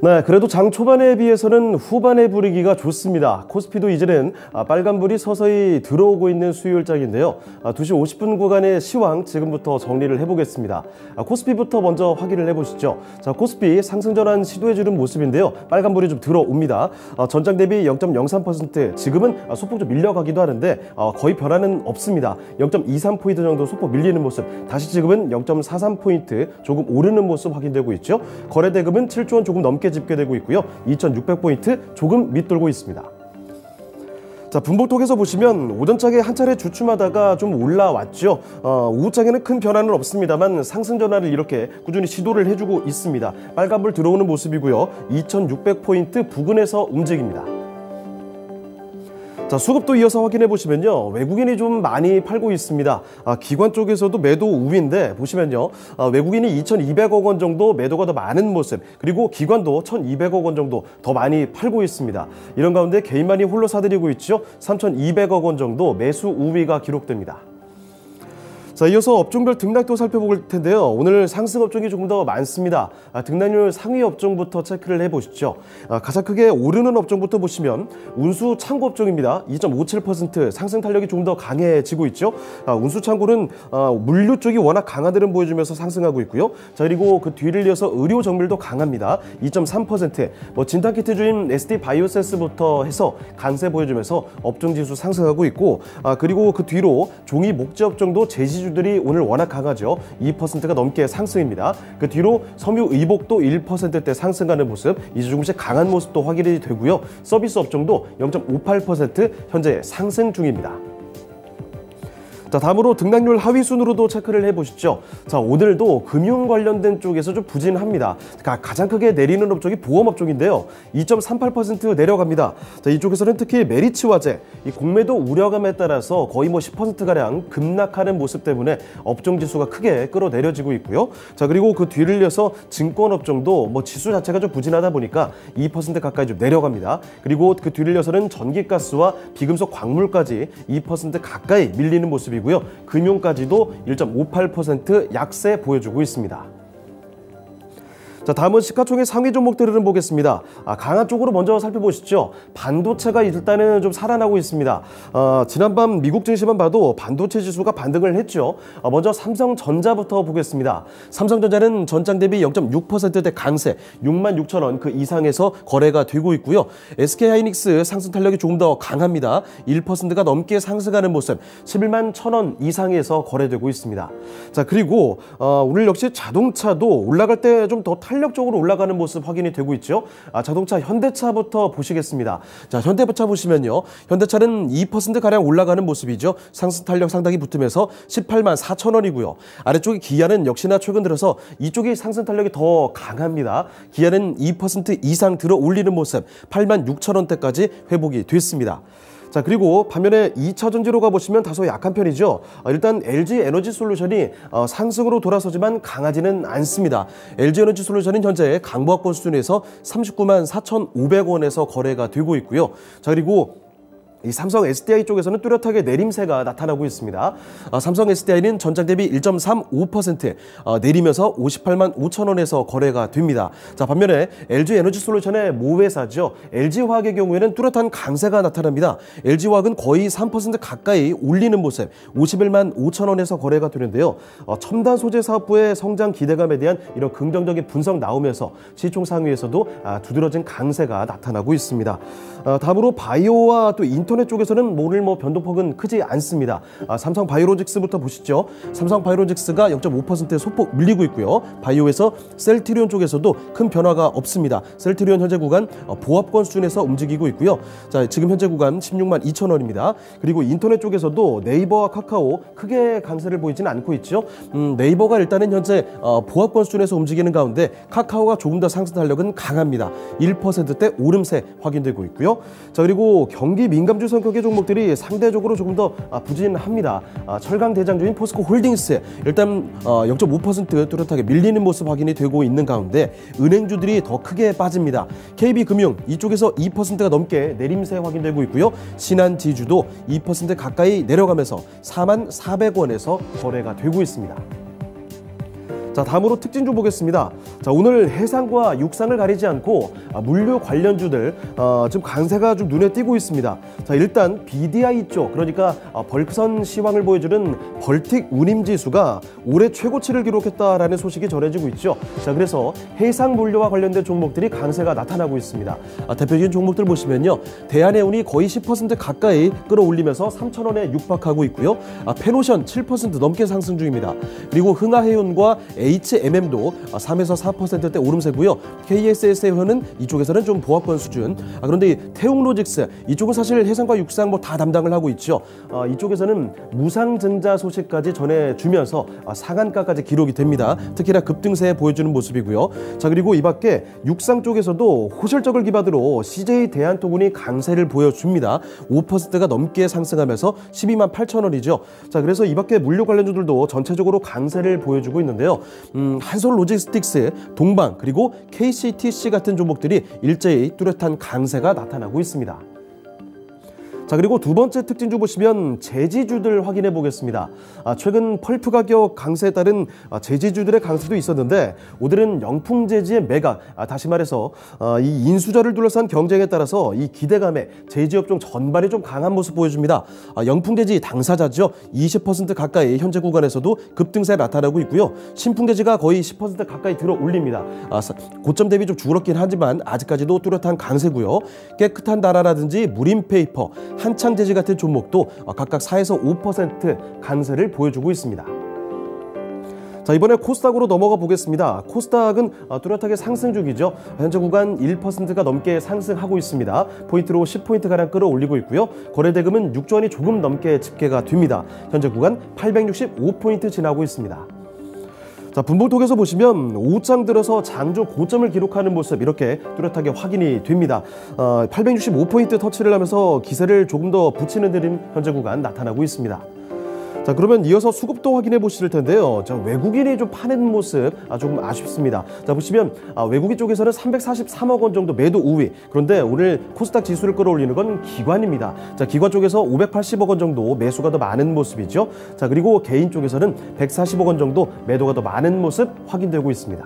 네, 그래도 장 초반에 비해서는 후반의 분위기가 좋습니다. 코스피도 이제는 빨간불이 서서히 들어오고 있는 수요일장인데요. 2시 50분 구간의 시황 지금부터 정리를 해보겠습니다. 코스피부터 먼저 확인을 해보시죠. 자, 코스피 상승 전환 시도해주는 모습인데요. 빨간불이 좀 들어옵니다. 전장 대비 0.03%, 지금은 소폭 좀 밀려가기도 하는데 거의 변화는 없습니다. 0.23포인트 정도 소폭 밀리는 모습, 다시 지금은 0.43포인트 조금 오르는 모습 확인되고 있죠. 거래대금은 7조 원 조금 넘게 집계되고 있고요. 2,600포인트 조금 밑돌고 있습니다. 자, 분봉톡에서 보시면 오전장에 한 차례 주춤하다가 좀 올라왔죠. 오후장에는 큰 변화는 없습니다만 상승 전환을 이렇게 꾸준히 시도를 해주고 있습니다. 빨간불 들어오는 모습이고요. 2,600포인트 부근에서 움직입니다. 자, 수급도 이어서 확인해 보시면요, 외국인이 좀 많이 팔고 있습니다. 기관 쪽에서도 매도 우위인데 보시면요, 외국인이 2,200억 원 정도 매도가 더 많은 모습, 그리고 기관도 1,200억 원 정도 더 많이 팔고 있습니다. 이런 가운데 개인만이 홀로 사들이고 있죠. 3,200억 원 정도 매수 우위가 기록됩니다. 자, 이어서 업종별 등락도 살펴볼 텐데요. 오늘 상승 업종이 조금 더 많습니다. 등락률 상위 업종부터 체크를 해보시죠. 가장 크게 오르는 업종부터 보시면 운수 창고 업종입니다. 2.57% 상승 탄력이 조금 더 강해지고 있죠. 운수 창고는 물류 쪽이 워낙 강화들은 보여주면서 상승하고 있고요. 자, 그리고 그 뒤를 이어서 의료 정밀도 강합니다. 2.3%. 진단키트주인 SD 바이오센스부터 해서 강세 보여주면서 업종 지수 상승하고 있고, 그리고 그 뒤로 종이 목재 업종도 제지주 들이 오늘 워낙 강하죠. 2%가 넘게 상승입니다. 그 뒤로 섬유 의복도 1%대 상승하는 모습, 이제 조금씩 강한 모습도 확인이 되고요. 서비스 업종도 0.58% 현재 상승 중입니다. 자, 다음으로 등락률 하위 순으로도 체크를 해보시죠. 자, 오늘도 금융 관련된 쪽에서 좀 부진합니다. 가장 크게 내리는 업종이 보험 업종인데요. 2.38% 내려갑니다. 자, 이쪽에서는 특히 메리츠화재, 이 공매도 우려감에 따라서 거의 10%가량 급락하는 모습 때문에 업종 지수가 크게 끌어내려지고 있고요. 자, 그리고 그 뒤를 이어서 증권 업종도 지수 자체가 좀 부진하다 보니까 2% 가까이 좀 내려갑니다. 그리고 그 뒤를 이어서는 전기가스와 비금속 광물까지 2% 가까이 밀리는 모습이 고요. 금융까지도 1.58% 약세 보여주고 있습니다. 자, 다음은 시가총액 상위 종목들을 보겠습니다. 강한 쪽으로 먼저 살펴보시죠. 반도체가 일단은 좀 살아나고 있습니다. 지난밤 미국 증시만 봐도 반도체 지수가 반등을 했죠. 먼저 삼성전자부터 보겠습니다. 삼성전자는 전장 대비 0.6%대 강세, 66,000원 그 이상에서 거래가 되고 있고요. SK하이닉스 상승 탄력이 조금 더 강합니다. 1%가 넘게 상승하는 모습, 11만 1,000원 이상에서 거래되고 있습니다. 자, 그리고 오늘 역시 자동차도 올라갈 때 좀 더 탄력적으로 올라가는 모습 확인이 되고 있죠. 자동차 현대차부터 보시겠습니다. 자, 현대차 보시면요, 현대차는 2%가량 올라가는 모습이죠. 상승 탄력 상당히 붙으면서 18만 4,000원이고요. 아래쪽에 기아는 역시나 최근 들어서 이쪽이 상승 탄력이 더 강합니다. 기아는 2% 이상 들어 올리는 모습, 8만 6,000원대까지 회복이 됐습니다. 자, 그리고 반면에 2차 전지로 가보시면 다소 약한 편이죠. 일단 LG 에너지 솔루션이 상승으로 돌아서지만 강하지는 않습니다. LG 에너지 솔루션은 현재 강보합권 수준에서 39만 4,500원에서 거래가 되고 있고요. 자, 그리고 이 삼성 SDI 쪽에서는 뚜렷하게 내림세가 나타나고 있습니다. 삼성 SDI는 전장 대비 1.35% 내리면서 58만 5,000원에서 거래가 됩니다. 자, 반면에 LG 에너지 솔루션의 모회사죠. LG화학의 경우에는 뚜렷한 강세가 나타납니다. LG화학은 거의 3% 가까이 올리는 모습, 51만 5,000원에서 거래가 되는데요. 첨단 소재 사업부의 성장 기대감에 대한 이런 긍정적인 분석 나오면서 시총 상위에서도 두드러진 강세가 나타나고 있습니다. 다음으로 바이오와 또 인터넷 쪽에서는 오늘 변동폭은 크지 않습니다. 삼성 바이오로직스부터 보시죠. 삼성 바이오로직스가 0.5% 소폭 밀리고 있고요. 바이오에서 셀트리온 쪽에서도 큰 변화가 없습니다. 셀트리온 현재 구간 보합권 수준에서 움직이고 있고요. 자, 지금 현재 구간 16만 2,000원입니다. 그리고 인터넷 쪽에서도 네이버와 카카오 크게 강세를 보이지는 않고 있죠. 네이버가 일단은 현재 보합권 수준에서 움직이는 가운데 카카오가 조금 더 상승 탄력은 강합니다. 1%대 오름세 확인되고 있고요. 자, 그리고 경기 민감주 성격의 종목들이 상대적으로 조금 더 부진합니다. 철강 대장주인 포스코 홀딩스 일단 0.5% 뚜렷하게 밀리는 모습 확인이 되고 있는 가운데 은행주들이 더 크게 빠집니다. KB금융 이쪽에서 2%가 넘게 내림세 확인되고 있고요. 신한지주도 2% 가까이 내려가면서 4만 400원에서 거래가 되고 있습니다. 자, 다음으로 특징주 보겠습니다. 자, 오늘 해상과 육상을 가리지 않고 물류 관련주들 지금 강세가 좀 눈에 띄고 있습니다. 자, 일단 BDI 쪽, 그러니까 벌크선 시황을 보여주는 벌틱 운임지수가 올해 최고치를 기록했다라는 소식이 전해지고 있죠. 자, 그래서 해상 물류와 관련된 종목들이 강세가 나타나고 있습니다. 대표적인 종목들 보시면요, 대한해운이 거의 10% 가까이 끌어올리면서 3,000원에 육박하고 있고요. 페노션 7% 넘게 상승 중입니다. 그리고 흥하해운과 HMM도 3에서 4%대 오름세고요. KSS해운은 이쪽에서는 좀 보합권 수준. 그런데 이 태웅로직스 이쪽은 사실 해상과 육상 뭐 다 담당을 하고 있죠. 이쪽에서는 무상증자 소식까지 전해주면서 상한가까지 기록이 됩니다. 특히나 급등세 보여주는 모습이고요. 자, 그리고 이 밖에 육상 쪽에서도 호실적을 기반으로 CJ 대한토군이 강세를 보여줍니다. 5%가 넘게 상승하면서 12만 8,000원이죠. 자, 그래서 이 밖에 물류 관련주들도 전체적으로 강세를 보여주고 있는데요. 한솔로지스틱스, 동방, 그리고 KCTC 같은 종목들이 일제히 뚜렷한 강세가 나타나고 있습니다. 자, 그리고 두 번째 특징주 보시면 제지주들 확인해 보겠습니다. 최근 펄프 가격 강세에 따른 제지주들의 강세도 있었는데 오늘은 영풍제지의 매각, 다시 말해서 이 인수자를 둘러싼 경쟁에 따라서 이 기대감에 제지업종 전반이 좀 강한 모습 보여줍니다. 영풍제지 당사자죠. 20% 가까이 현재 구간에서도 급등세 나타나고 있고요. 신풍제지가 거의 10% 가까이 들어 올립니다. 고점 대비 좀 줄었긴 하지만 아직까지도 뚜렷한 강세고요. 깨끗한 나라라든지 무림페이퍼, 한창제지 같은 종목도 각각 4에서 5% 강세를 보여주고 있습니다. 자, 이번에 코스닥으로 넘어가 보겠습니다. 코스닥은 뚜렷하게 상승 중이죠. 현재 구간 1%가 넘게 상승하고 있습니다. 포인트로 10포인트가량 끌어올리고 있고요. 거래대금은 6조 원이 조금 넘게 집계가 됩니다. 현재 구간 865포인트 지나고 있습니다. 자, 분봉톡에서 보시면 5장 들어서 장중 고점을 기록하는 모습 이렇게 뚜렷하게 확인이 됩니다. 865포인트 터치를 하면서 기세를 조금 더 붙이는 흐름 현재 구간 나타나고 있습니다. 자, 그러면 이어서 수급도 확인해 보실 텐데요. 자, 외국인이 좀 파는 모습 조금 아쉽습니다. 자, 보시면 외국인 쪽에서는 343억 원 정도 매도 우위. 그런데 오늘 코스닥 지수를 끌어올리는 건 기관입니다. 자, 기관 쪽에서 580억 원 정도 매수가 더 많은 모습이죠. 자, 그리고 개인 쪽에서는 140억 원 정도 매도가 더 많은 모습 확인되고 있습니다.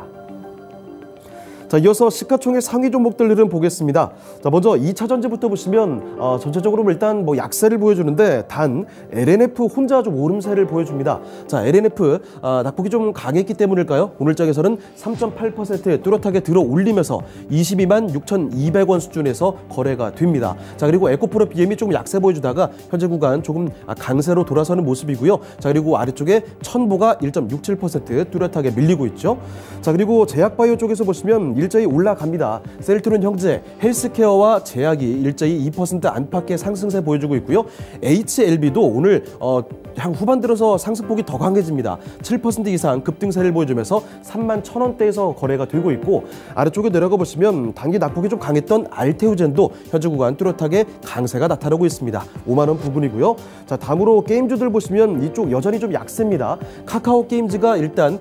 자, 이어서 시가총액 상위 종목들 흐름 보겠습니다. 자, 먼저 2차 전지부터 보시면 전체적으로 일단 뭐 약세를 보여주는데 단 LNF 혼자 좀 오름세를 보여줍니다. 자, LNF 낙폭이 좀 강했기 때문일까요? 오늘장에서는 3.8% 뚜렷하게 들어 올리면서 22만 6,200원 수준에서 거래가 됩니다. 자, 그리고 에코프로 BM이 조금 약세 보여주다가 현재 구간 조금 강세로 돌아서는 모습이고요. 자, 그리고 아래쪽에 천보가 1.67% 뚜렷하게 밀리고 있죠. 자, 그리고 제약바이오 쪽에서 보시면 일제히 올라갑니다. 셀트론 형제, 헬스케어와 제약이 일제히 2% 안팎의 상승세 보여주고 있고요. HLB도 오늘 후반 들어서 상승폭이 더 강해집니다. 7% 이상 급등세를 보여주면서 3만 1,000원대에서 거래가 되고 있고, 아래쪽에 내려가 보시면 단기 낙폭이 좀 강했던 알테우젠도 현재 구간 뚜렷하게 강세가 나타나고 있습니다. 5만 원 부분이고요. 자, 다음으로 게임주들 보시면 이쪽 여전히 좀 약세입니다. 카카오 게임즈가 일단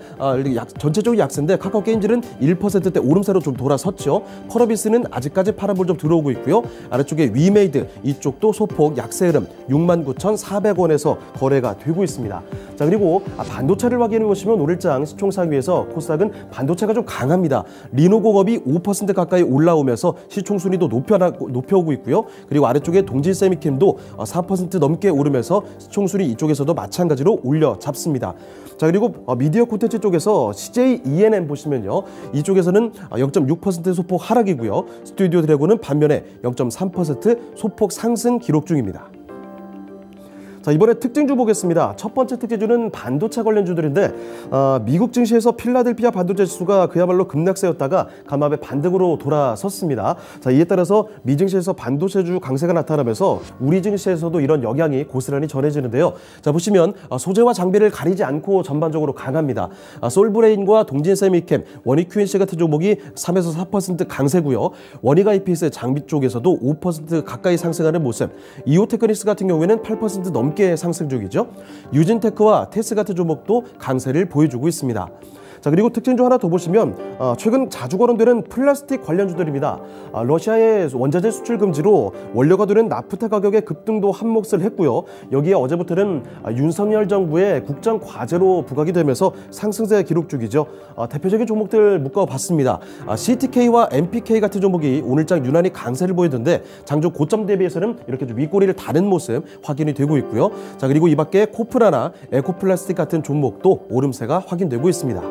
전체적으로 약세인데 카카오 게임즈는 1%대 오름세로 좀 돌아섰죠. 펄어비스는 아직까지 파란불 좀 들어오고 있고요. 아래쪽에 위메이드 이쪽도 소폭 약세 흐름 69,400원에서 거래가 되고 있습니다. 자, 그리고 반도체를 확인해 보시면 오늘장 시총상위에서 코스닥은 반도체가 좀 강합니다. 리노공업이 5% 가까이 올라오면서 시총순위도 높여오고 있고요. 그리고 아래쪽에 동진세미캠도 4% 넘게 오르면서 시총순위 이쪽에서도 마찬가지로 올려 잡습니다. 자, 그리고 미디어 콘텐츠 쪽에서 CJ ENM 보시면요, 이쪽에서는 0.6% 소폭 하락이고요. 스튜디오 드래곤은 반면에 0.3% 소폭 상승 기록 중입니다. 자, 이번에 특징주 보겠습니다. 첫 번째 특징주는 반도체 관련주들인데 미국 증시에서 필라델피아 반도체 지수가 그야말로 급락세였다가 간밤에 반등으로 돌아섰습니다. 자, 이에 따라서 미 증시에서 반도체주 강세가 나타나면서 우리 증시에서도 이런 영향이 고스란히 전해지는데요. 자, 보시면 소재와 장비를 가리지 않고 전반적으로 강합니다. 솔브레인과 동진세미캠, 원익QNC 같은 종목이 3에서 4% 강세고요. 원익 IPS 장비 쪽에서도 5% 가까이 상승하는 모습. 이오테크닉스 같은 경우에는 8% 넘게 상승 중이죠. 유진테크와 테스 같은 종목도 강세를 보여주고 있습니다. 자, 그리고 특징 중 하나 더 보시면 최근 자주 거론되는 플라스틱 관련주들입니다. 러시아의 원자재 수출 금지로 원료가 되는 나프타 가격의 급등도 한몫을 했고요. 여기에 어제부터는 윤석열 정부의 국정 과제로 부각이 되면서 상승세 기록 중이죠. 대표적인 종목들 묶어봤습니다. CTK와 MPK 같은 종목이 오늘장 유난히 강세를 보이던데 장중 고점 대비해서는 이렇게 좀 윗꼬리를 다는 모습 확인이 되고 있고요. 자, 그리고 이 밖에 코프라나 에코플라스틱 같은 종목도 오름세가 확인되고 있습니다.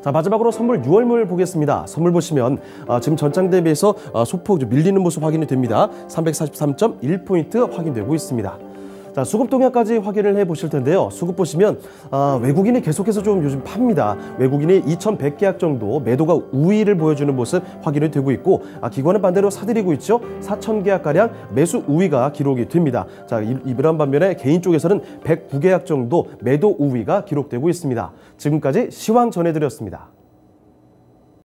자, 마지막으로 선물 6월물 보겠습니다. 선물 보시면 지금 전장 대비해서 소폭 밀리는 모습 확인이 됩니다. 343.1포인트 확인되고 있습니다. 자, 수급 동향까지 확인을 해 보실 텐데요. 수급 보시면 외국인이 계속해서 좀 요즘 팝니다. 외국인이 2,100계약 정도 매도가 우위를 보여주는 모습 확인이 되고 있고 기관은 반대로 사들이고 있죠. 4,000계약가량 매수 우위가 기록이 됩니다. 자, 이런 반면에 개인 쪽에서는 109계약 정도 매도 우위가 기록되고 있습니다. 지금까지 시황 전해드렸습니다.